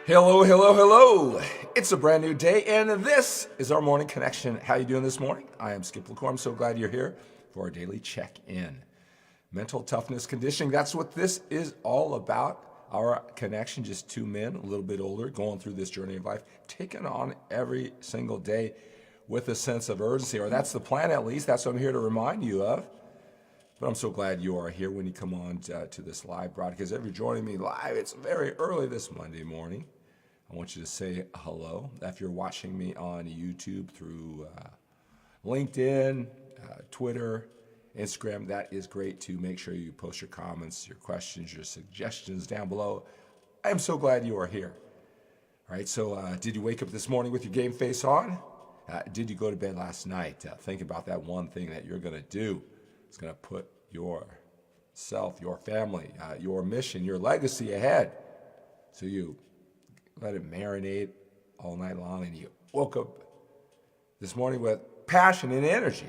Hello, hello, hello. It's a brand new day, and this is our morning connection. How you doing this morning? I am Skip LaCour. I'm so glad you're here for our daily check-in. Mental toughness conditioning, that's what this is all about. Our connection, just two men, a little bit older, going through this journey of life, taking on every single day with a sense of urgency, or that's the plan at least. That's what I'm here to remind you of. But I'm so glad you are here when you come on to this live broadcast. If you're joining me live, it's very early this Monday morning. I want you to say hello. If you're watching me on YouTube through LinkedIn, Twitter, Instagram, that is great too. Make sure you post your comments, your questions, your suggestions down below. I am so glad you are here. All right, so did you wake up this morning with your game face on? Did you go to bed last night? Think about that one thing that you're going to do. It's going to put yourself, your family, your mission, your legacy ahead. So you let it marinate all night long, and you woke up this morning with passion and energy.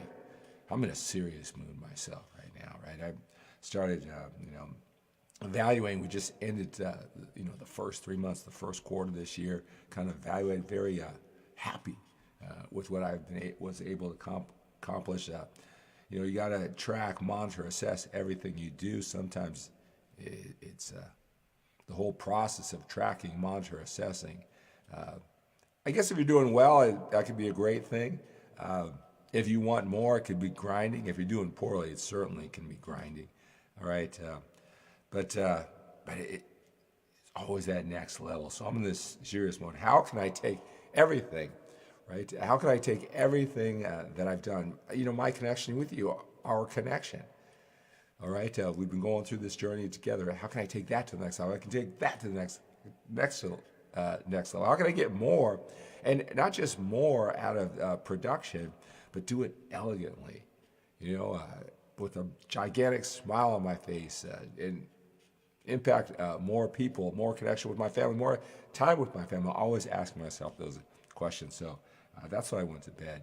I'm in a serious mood myself right now, right? I started, evaluating. We just ended, the first 3 months, the first quarter this year, kind of evaluated, very happy with what I was able to accomplish. You got to track, monitor, assess everything you do. Sometimes it's the whole process of tracking, monitor, assessing. I guess if you're doing well, that could be a great thing. If you want more, it could be grinding. If you're doing poorly, it certainly can be grinding. All right, but it's always that next level. So I'm in this serious mode. How can I take everything? Right? How can I take everything that I've done? My connection with you, our connection. All right, we've been going through this journey together. How can I take that to the next level? I can take that to the next level. How can I get more, and not just more out of production, but do it elegantly? With a gigantic smile on my face, and impact more people, more connection with my family, more time with my family. I always ask myself those questions. So that's what I went to bed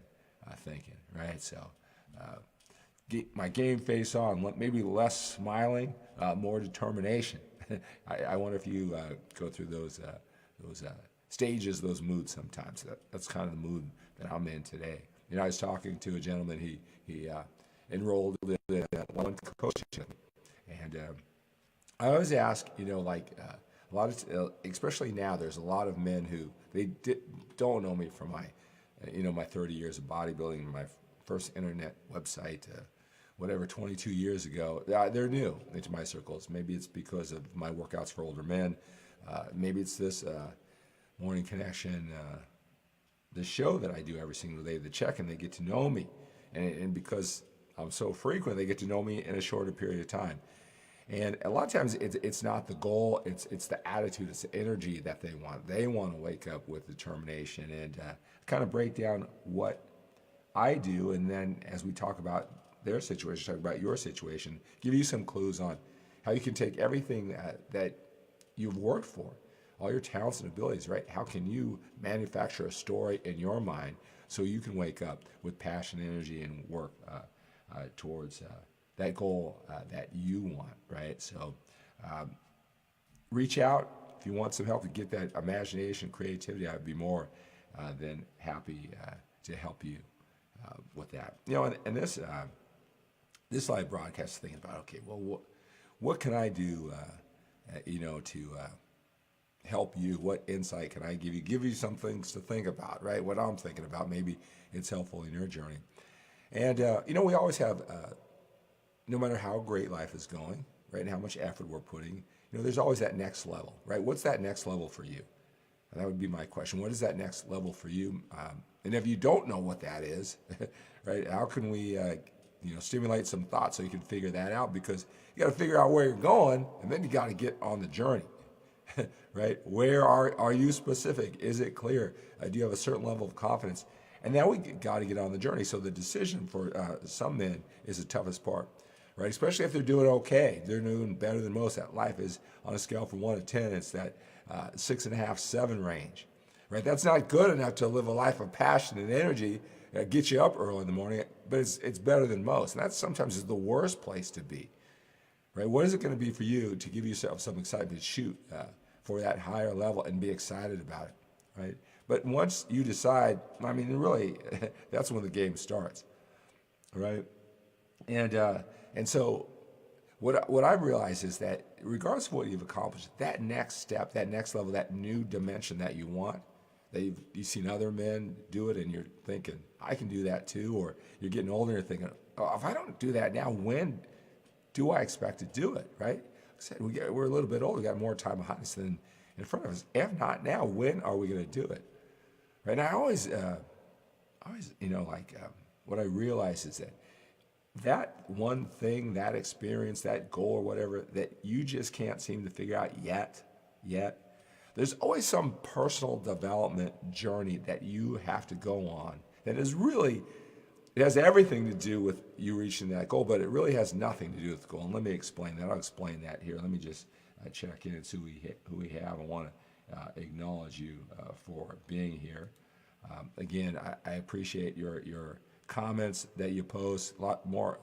thinking, right? So get my game face on, maybe less smiling, more determination. I wonder if you go through those stages, those moods sometimes. That's kind of the mood that I'm in today. I was talking to a gentleman, he enrolled in one coaching, and I always ask, a lot of, especially now, there's a lot of men who don't know me from my 30 years of bodybuilding, my first internet website, 22 years ago. They're new into my circles. Maybe it's because of my workouts for older men. Maybe it's this morning connection, the show that I do every single day, the check-in. They get to know me, and because I'm so frequent, they get to know me in a shorter period of time. And a lot of times it's not the goal, it's the attitude, it's the energy that they want. They want to wake up with determination, and kind of break down what I do. And then as we talk about their situation, talk about your situation, give you some clues on how you can take everything that you've worked for, all your talents and abilities, right? How can you manufacture a story in your mind so you can wake up with passion, energy, and work towards that goal that you want, right? So reach out if you want some help to get that imagination, creativity. I'd be more than happy to help you with that. And this live broadcast, thinking about, okay, well, what can I do, to help you? What insight can I give you? Give you some things to think about, right? What I'm thinking about, maybe it's helpful in your journey. And we always have. No matter how great life is going, right, and how much effort we're putting, there's always that next level, right? What's that next level for you? And that would be my question. What is that next level for you? And if you don't know what that is, right, how can we, stimulate some thought so you can figure that out? Because you got to figure out where you're going, and then you got to get on the journey, right? Where are you specific? Is it clear? Do you have a certain level of confidence? And now we got to get on the journey. So the decision for some men is the toughest part. Right, especially if they're doing okay, they're doing better than most. That life is on a scale from 1 to 10. It's that 6.5, 7 range. Right, that's not good enough to live a life of passion and energy, get you up early in the morning. But it's better than most, and that sometimes is the worst place to be. Right, what is it going to be for you to give yourself some excitement? Shoot, for that higher level and be excited about it, right? But once you decide, I mean, really, that's when the game starts, right? And so what I've realized is that regardless of what you've accomplished, that next step, that next level, that new dimension that you want, that you've seen other men do it and you're thinking, I can do that too, or you're getting older and you're thinking, oh, if I don't do that now, when do I expect to do it, right? Like I said, we're a little bit older, we got more time behind us than in front of us. If not now, when are we going to do it? Right? And I always, what I realize is that one thing, that experience, that goal or whatever that you just can't seem to figure out yet, there's always some personal development journey that you have to go on that is really, it has everything to do with you reaching that goal, but it really has nothing to do with the goal. And let me explain that. I'll explain that here. Let me just check in and see who we have. I want to acknowledge you for being here. Again, I appreciate your comments that you post, a lot more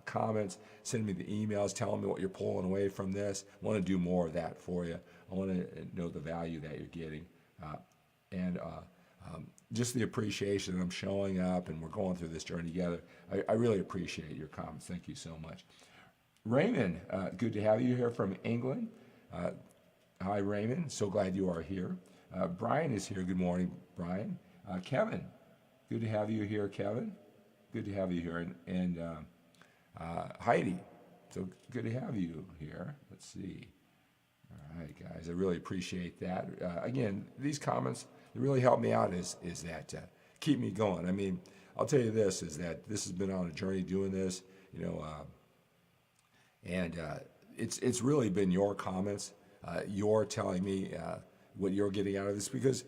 comments, send me the emails telling me what you're pulling away from this. I want to do more of that for you. I want to know the value that you're getting. And just the appreciation that I'm showing up and we're going through this journey together. I really appreciate your comments. Thank you so much. Raymond, good to have you here from England. Hi, Raymond. So glad you are here. Brian is here. Good morning, Brian. Kevin, good to have you here, Kevin. Good to have you here. And Heidi, so good to have you here. Let's see. All right, guys, I really appreciate that. Again, these comments, they really help me out is that keep me going. I mean, I'll tell you this, is that this has been on a journey doing this, and it's really been your comments, you're telling me what you're getting out of this, because,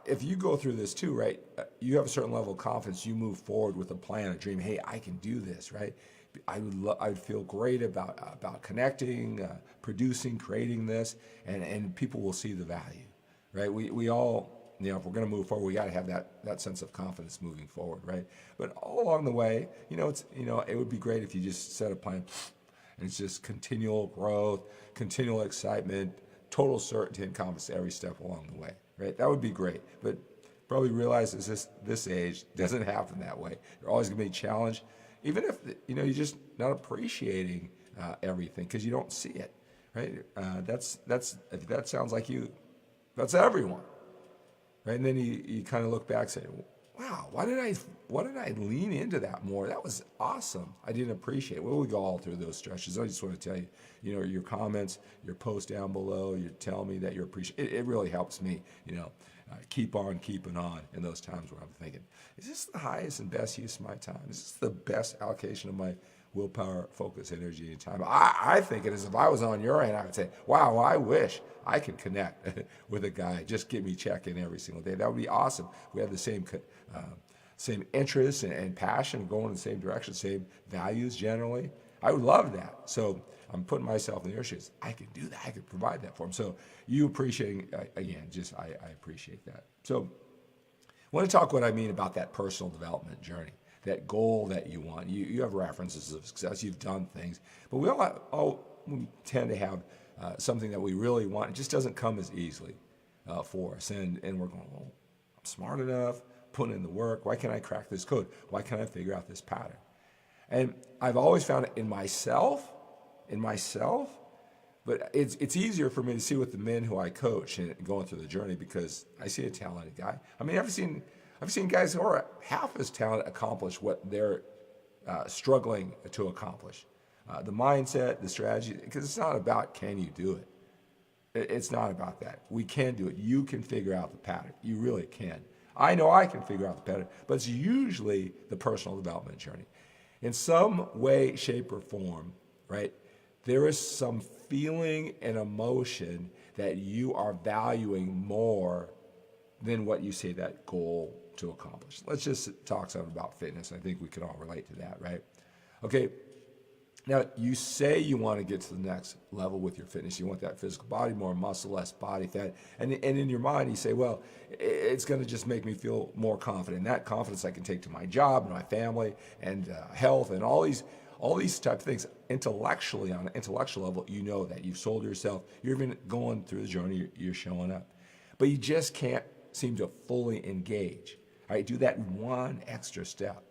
if you go through this too, right, you have a certain level of confidence, you move forward with a plan, a dream, hey, I can do this, right? I would feel great about connecting, producing, creating this, and people will see the value, right? We all, if we're going to move forward, we got to have that sense of confidence moving forward, right? But all along the way, it would be great if you just set a plan, and it's just continual growth, continual excitement, total certainty and confidence every step along the way, right? That would be great, but probably realize this age doesn't happen that way. You're always going to be challenged. Even if, you're just not appreciating everything because you don't see it, right? If that sounds like you, that's everyone, right? And then you kind of look back and say, wow, why did I lean into that more? That was awesome. I didn't appreciate it. Well, we go all through those stretches. I just want to tell you, your comments, your posts down below, you tell me that you're appreciating. It really helps me, keep on keeping on in those times where I'm thinking, is this the highest and best use of my time? Is this the best allocation of my willpower, focus, energy, and time? I think it is. If I was on your end, I would say, wow, I wish I could connect with a guy. Just get me check-in every single day. That would be awesome. We have the same interests and passion, going in the same direction, same values generally. I would love that. So I'm putting myself in their shoes. I can do that. I can provide that for them. So you appreciating, again, I appreciate that. So I want to talk what I mean about that personal development journey, that goal that you want. You have references of success. You've done things. But we all tend to have something that we really want. It just doesn't come as easily for us. And we're going, well, I'm smart enough, putting in the work. Why can't I crack this code? Why can't I figure out this pattern? And I've always found it in myself, but it's easier for me to see with the men who I coach and going through the journey because I see a talented guy. I mean, I've seen guys who are half as talented accomplish what they're struggling to accomplish. The mindset, the strategy, because it's not about can you do it. It's not about that. We can do it. You can figure out the pattern. You really can. I know I can figure out the pattern, but it's usually the personal development journey. In some way, shape, or form, right, there is some feeling and emotion that you are valuing more than what you say that goal to accomplish. Let's just talk something about fitness. I think we can all relate to that, right? Okay, now you say you want to get to the next level with your fitness. You want that physical body, more muscle, less body fat. And in your mind, you say, well, it's going to just make me feel more confident. And that confidence I can take to my job and my family and health and all all these type of things intellectually, on an intellectual level, you know that you've sold yourself. You're even going through the journey, you're showing up. But you just can't seem to fully engage. All right, do that one extra step,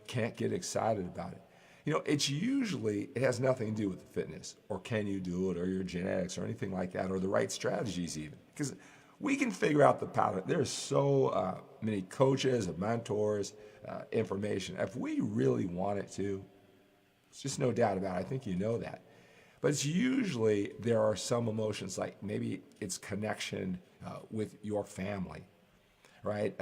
can't get excited about it. It has nothing to do with the fitness, or can you do it, or your genetics, or anything like that, or the right strategies even. Because we can figure out the pattern. There's so many coaches and mentors, information. If we really wanted to, it's just no doubt about it. I think you know that. But it's usually there are some emotions, like maybe it's connection with your family, right?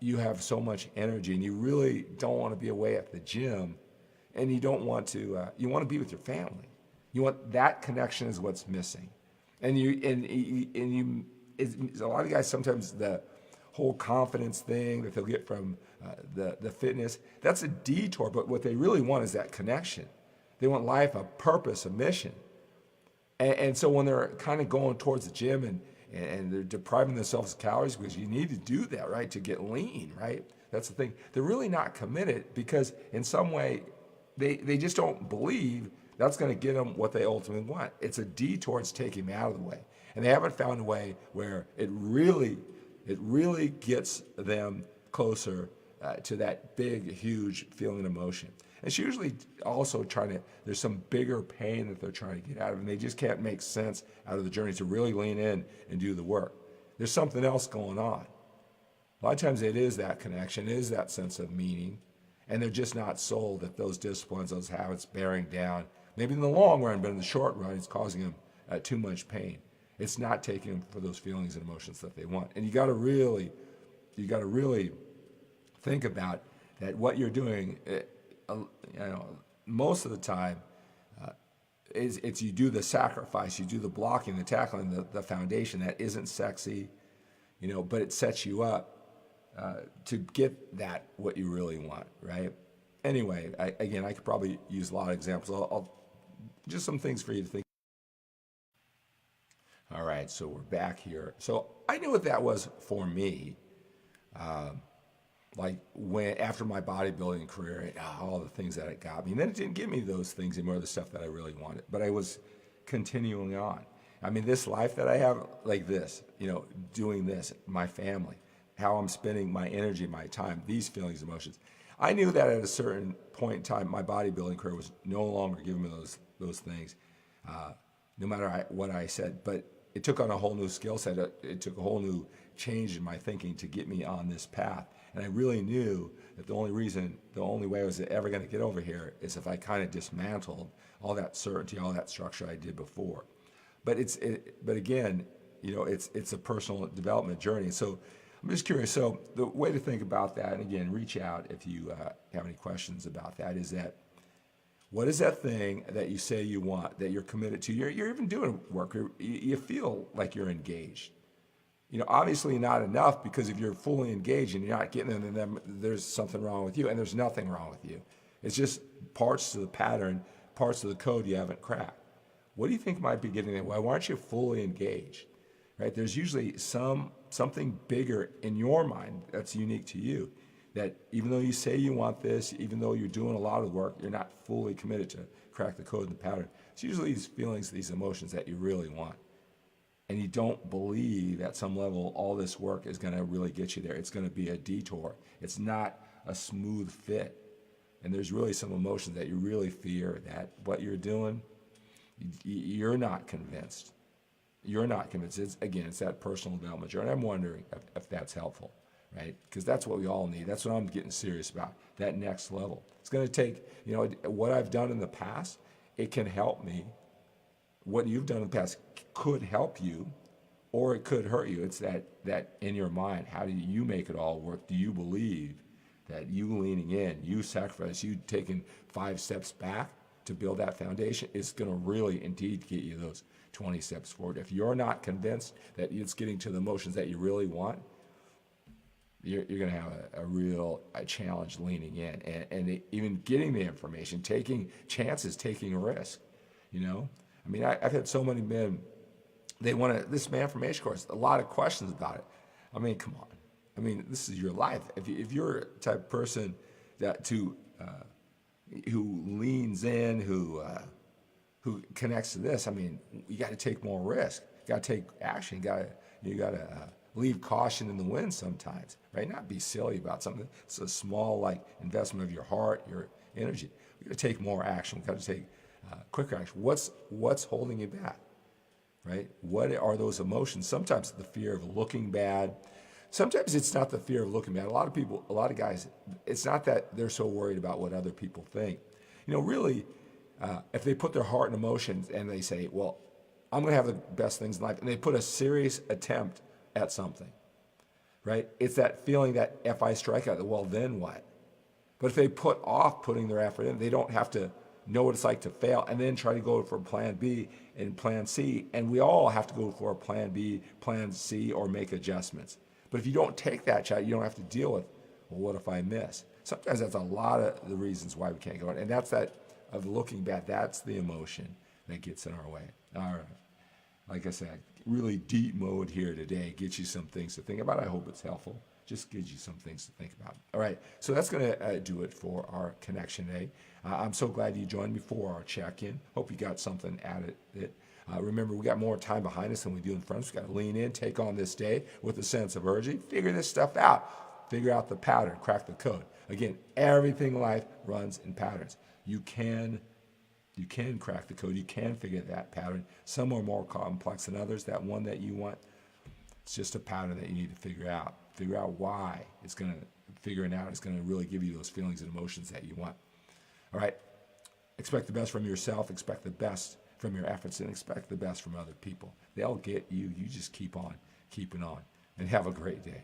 You have so much energy and you really don't want to be away at the gym, and you don't want to, you want to be with your family. You want that connection is what's missing. And a lot of guys, sometimes the whole confidence thing that they'll get from the fitness, that's a detour, but what they really want is that connection. They want life, a purpose, a mission. And so when they're kind of going towards the gym and they're depriving themselves of calories, because you need to do that, right, to get lean, right? That's the thing. They're really not committed because in some way they just don't believe that's going to get them what they ultimately want. It's a detour. It's taking them out of the way. And they haven't found a way where it really gets them closer to that big, huge feeling and emotion. It's usually also there's some bigger pain that they're trying to get out of, and they just can't make sense out of the journey to really lean in and do the work. There's something else going on. A lot of times it is that connection, it is that sense of meaning, and they're just not sold that those disciplines, those habits bearing down, maybe in the long run, but in the short run, it's causing them too much pain. It's not taking them for those feelings and emotions that they want. And you got to really think about that. What you're doing, most of the time, it's you do the sacrifice, you do the blocking, the tackling, the foundation that isn't sexy, but it sets you up to get that what you really want, right? Anyway, I could probably use a lot of examples. I'll just some things for you to think. All right, so we're back here. So I knew what that was for me. Like after my bodybuilding career, all the things that it got me. And then it didn't give me those things anymore, the stuff that I really wanted. But I was continuing on. I mean, this life that I have, like this, doing this, my family, how I'm spending my energy, my time, these feelings, emotions. I knew that at a certain point in time, my bodybuilding career was no longer giving me those things, no matter what I said. But it took on a whole new skill set. It took a whole new change in my thinking to get me on this path. And I really knew that the only way I was ever going to get over here is if I kind of dismantled all that certainty, all that structure I did before. But again, it's a personal development journey. So I'm just curious. So the way to think about that, and again, reach out if you have any questions about that, is that what is that thing that you say you want, that you're committed to? You're even doing work. You feel like you're engaged. Obviously not enough, because if you're fully engaged and you're not getting them, then there's something wrong with you, and there's nothing wrong with you. It's just parts of the pattern, parts of the code you haven't cracked. What do you think might be getting there? Why aren't you fully engaged? Right? There's usually something bigger in your mind that's unique to you, that even though you say you want this, even though you're doing a lot of the work, you're not fully committed to crack the code and the pattern. It's usually these feelings, these emotions that you really want. And you don't believe at some level all this work is going to really get you there. It's going to be a detour. It's not a smooth fit. And there's really some emotions that you really fear that what you're doing, you're not convinced. You're not convinced. It's that personal development journey. I'm wondering if that's helpful, right? Because that's what we all need. That's what I'm getting serious about, that next level. It's going to take, what I've done in the past, it can help me. What you've done in the past could help you, or it could hurt you. It's that in your mind, how do you make it all work? Do you believe that you leaning in, you sacrifice, you taking 5 steps back to build that foundation is going to really indeed get you those 20 steps forward? If you're not convinced that it's getting to the emotions that you really want, you're going to have a real challenge leaning in and even getting the information, taking chances, taking a risk, I mean, I've had so many men, they want this MANformation course, a lot of questions about it. I mean, come on. I mean, this is your life. If you're a type of person that who leans in, who connects to this, I mean, you got to take more risk. You got to take action. You got to leave caution in the wind sometimes, right? Not be silly about something. It's a small like investment of your heart, your energy. We got to take more action. We got to take quicker action. What's holding you back, right? What are those emotions? Sometimes the fear of looking bad. Sometimes it's not the fear of looking bad. A lot of guys, it's not that they're so worried about what other people think. Really, if they put their heart and emotions and they say, well, I'm going to have the best things in life, and they put a serious attempt at something, right? It's that feeling that if I strike out, well, then what? But if they put off putting their effort in, they don't have to know what it's like to fail and then try to go for plan B and plan C. And we all have to go for a plan B, plan C, or make adjustments. But if you don't take that shot, you don't have to deal with, well, what if I miss? Sometimes that's a lot of the reasons why we can't go on. And that's that of looking back. That's the emotion that gets in our way. All right. Like I said, really deep mode here today. Gets you some things to think about. I hope it's helpful. Just gives you some things to think about. All right, so that's going to do it for our connection today. I'm so glad you joined me for our check-in. Hope you got something out of it. Remember, we got more time behind us than we do in front of us. We've got to lean in, take on this day with a sense of urgency, figure this stuff out, figure out the pattern, crack the code. Again, everything in life runs in patterns. You can crack the code. You can figure that pattern. Some are more complex than others. That one that you want, it's just a pattern that you need to figure out. Figure out why it's going to, figuring out it's going to really give you those feelings and emotions that you want. All right. Expect the best from yourself. Expect the best from your efforts, and expect the best from other people. They'll get you. You just keep on keeping on, and have a great day.